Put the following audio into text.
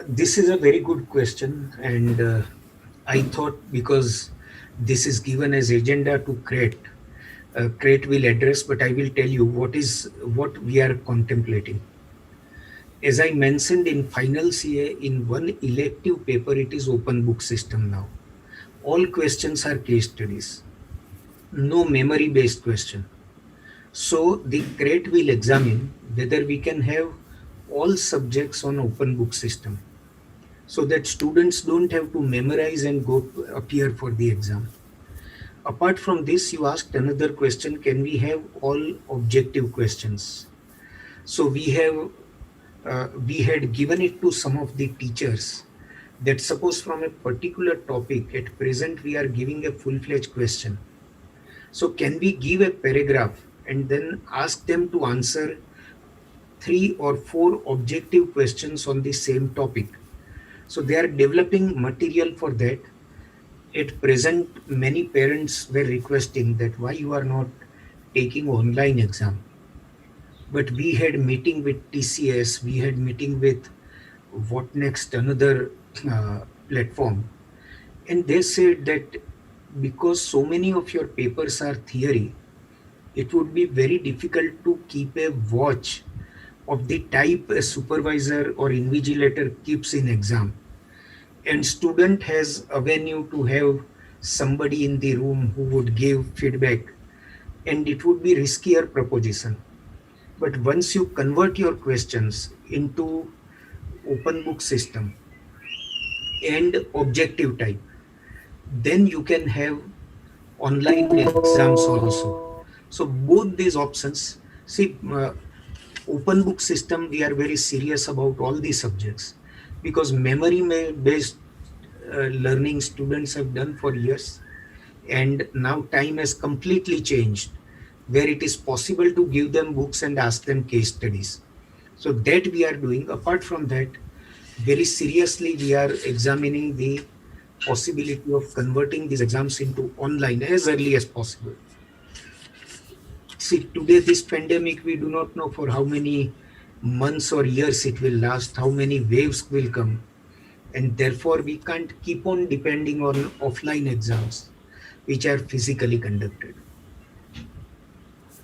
This is a very good question, and I thought because this is given as agenda to CREAT will address, but I will tell you what we are contemplating. As I mentioned in final CA, in one elective paper, it is open book system now. All questions are case studies, no memory based question. So the CREAT will examine whether we can have all subjects on open book system so that students don't have to memorize and go appear for the exam. Apart from this, you asked another question, can we have all objective questions? So we had given it to some of the teachers that suppose from a particular topic at present we are giving a full-fledged question. So can we give a paragraph and then ask them to answer 3 or 4 objective questions on the same topic? So they are developing material for that. At present, many parents were requesting that why you are not taking online exam. But we had meeting with TCS, we had meeting with what next another platform, and they said that because so many of your papers are theory, it would be very difficult to keep a watch of the type a supervisor or invigilator keeps in exam, and student has avenue to have somebody in the room who would give feedback, and it would be riskier proposition. But once you convert your questions into open book system and objective type, then you can have online exams also. So both these options, see, open book system, we are very serious about all these subjects because memory based learning students have done for years, and now time has completely changed where it is possible to give them books and ask them case studies. So that we are doing. Apart from that, very seriously we are examining the possibility of converting these exams into online as early as possible. See, today this pandemic, we do not know for how many months or years it will last, how many waves will come, and therefore we can't keep on depending on offline exams which are physically conducted.